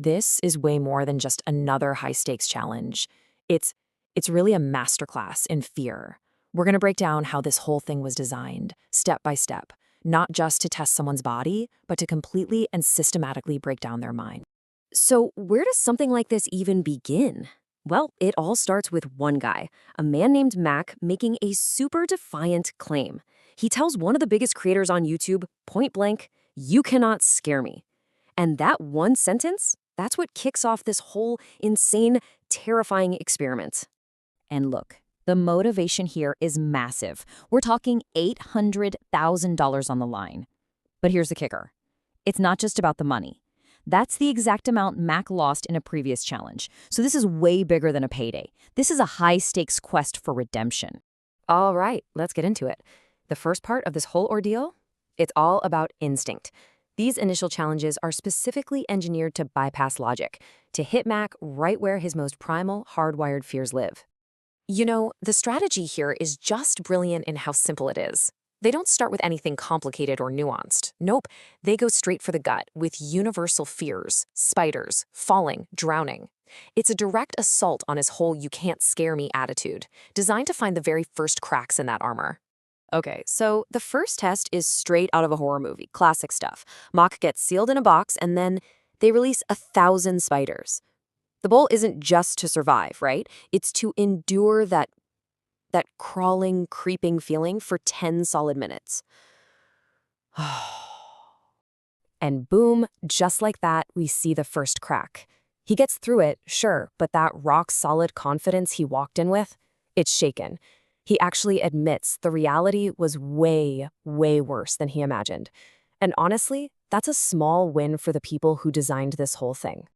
This is way more than just another high-stakes challenge. It's it's really a masterclass in fear. We're going to break down how this whole thing was designed, step by step, not just to test someone's body, but to completely and systematically break down their mind. So, where does something like this even begin? Well, it all starts with one guy, a man named Mac, making a super defiant claim. He tells one of the biggest creators on YouTube, point blank, "You cannot scare me." And that one sentence, that's what kicks off this whole insane, terrifying experiment. And look, the motivation here is massive. We're talking $800,000 on the line. But here's the kicker. It's not just about the money. That's the exact amount Mac lost in a previous challenge. So this is way bigger than a payday. This is a high-stakes quest for redemption. All right, let's get into it. The first part of this whole ordeal, it's all about instinct. These initial challenges are specifically engineered to bypass logic, to hit Mac right where his most primal, hardwired fears live. You know, the strategy here is just brilliant in how simple it is. They don't start with anything complicated or nuanced. Nope, they go straight for the gut with universal fears, spiders, falling, drowning. It's a direct assault on his whole "you can't scare me" attitude, designed to find the very first cracks in that armor. Okay, so the first test is straight out of a horror movie, classic stuff. Mock gets sealed in a box and then they release 1,000 spiders. The goal isn't just to survive, right? It's to endure that crawling, creeping feeling for 10 solid minutes. And boom, just like that, we see the first crack. He gets through it, sure, but that rock-solid confidence he walked in with, it's shaken. He actually admits the reality was way, way worse than he imagined. And honestly, that's a small win for the people who designed this whole thing.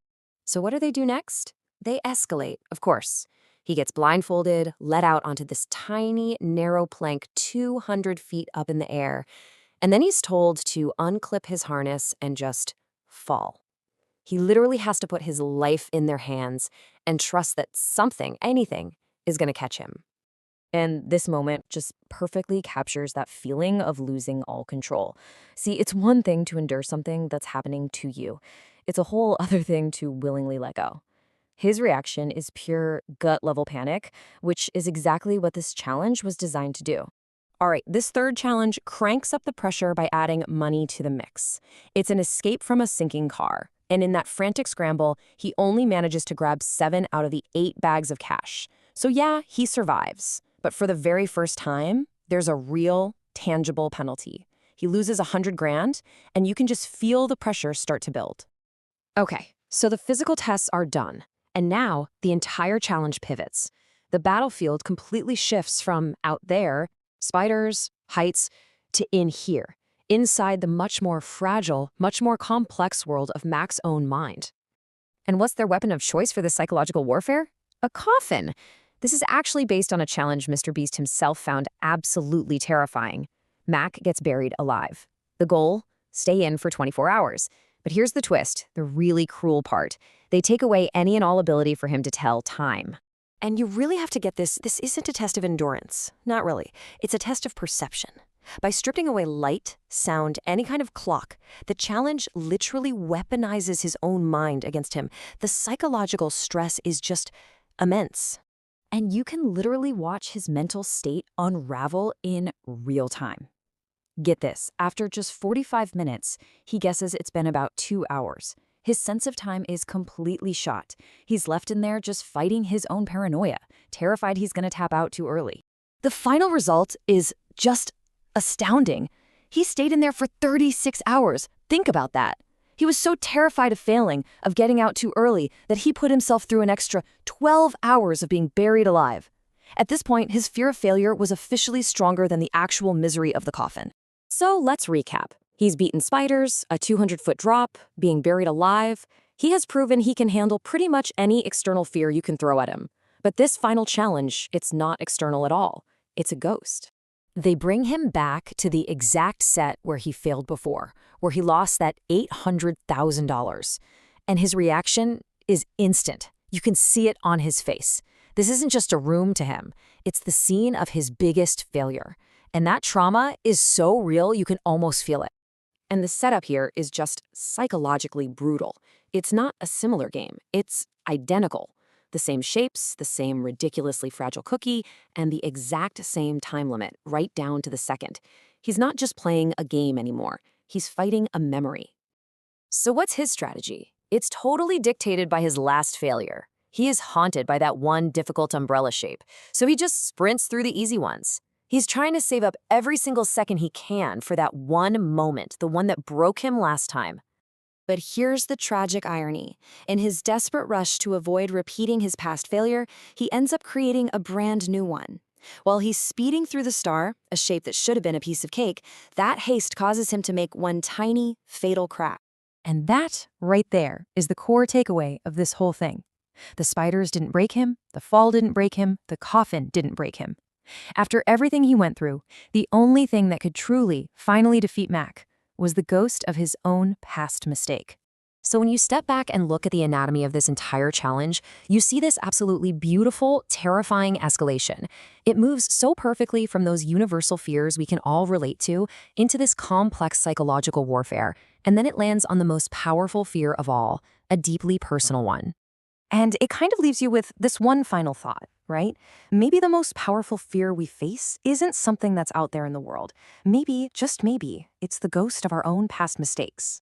So what do they do next? They escalate, of course. He gets blindfolded, let out onto this tiny, narrow plank 200 feet up in the air, and then he's told to unclip his harness and just fall. He literally has to put his life in their hands and trust that something, anything, is going to catch him. And this moment just perfectly captures that feeling of losing all control. See, it's one thing to endure something that's happening to you. It's a whole other thing to willingly let go. His reaction is pure gut-level panic, which is exactly what this challenge was designed to do. All right, this third challenge cranks up the pressure by adding money to the mix. It's an escape from a sinking car, and in that frantic scramble, he only manages to grab 7 out of the 8 bags of cash. So yeah, he survives. But for the very first time, there's a real, tangible penalty. He loses 100 grand, and you can just feel the pressure start to build. Okay, so the physical tests are done. And now, the entire challenge pivots. The battlefield completely shifts from out there, spiders, heights, to in here, inside the much more fragile, much more complex world of Mac's own mind. And what's their weapon of choice for this psychological warfare? A coffin. This is actually based on a challenge Mr. Beast himself found absolutely terrifying. Mac gets buried alive. The goal? Stay in for 24 hours. But here's the twist, the really cruel part. They take away any and all ability for him to tell time. And you really have to get this isn't a test of endurance. Not really. It's a test of perception. By stripping away light, sound, any kind of clock, the challenge literally weaponizes his own mind against him. The psychological stress is just immense. And you can literally watch his mental state unravel in real time. Get this, after just 45 minutes, he guesses it's been about 2 hours. His sense of time is completely shot. He's left in there just fighting his own paranoia, terrified he's going to tap out too early. The final result is just astounding. He stayed in there for 36 hours. Think about that. He was so terrified of failing, of getting out too early, that he put himself through an extra 12 hours of being buried alive. At this point, his fear of failure was officially stronger than the actual misery of the coffin. So let's recap. He's beaten spiders, a 200-foot drop, being buried alive. He has proven he can handle pretty much any external fear you can throw at him. But this final challenge, it's not external at all. It's a ghost. They bring him back to the exact set where he failed before, where he lost that $800,000. And his reaction is instant. You can see it on his face. This isn't just a room to him. It's the scene of his biggest failure. And that trauma is so real you can almost feel it. And the setup here is just psychologically brutal. It's not a similar game, it's identical. The same shapes, the same ridiculously fragile cookie, and the exact same time limit, right down to the second. He's not just playing a game anymore, he's fighting a memory. So what's his strategy? It's totally dictated by his last failure. He is haunted by that one difficult umbrella shape, so he just sprints through the easy ones. He's trying to save up every single second he can for that one moment, the one that broke him last time. But here's the tragic irony. In his desperate rush to avoid repeating his past failure, he ends up creating a brand new one. While he's speeding through the star, a shape that should have been a piece of cake, that haste causes him to make one tiny, fatal crack. And that, right there, is the core takeaway of this whole thing. The spiders didn't break him, the fall didn't break him, the coffin didn't break him. After everything he went through, the only thing that could truly, finally defeat Mac was the ghost of his own past mistake. So when you step back and look at the anatomy of this entire challenge, you see this absolutely beautiful, terrifying escalation. It moves so perfectly from those universal fears we can all relate to into this complex psychological warfare, and then it lands on the most powerful fear of all, a deeply personal one. And it kind of leaves you with this one final thought, right? Maybe the most powerful fear we face isn't something that's out there in the world. Maybe, just maybe, it's the ghost of our own past mistakes.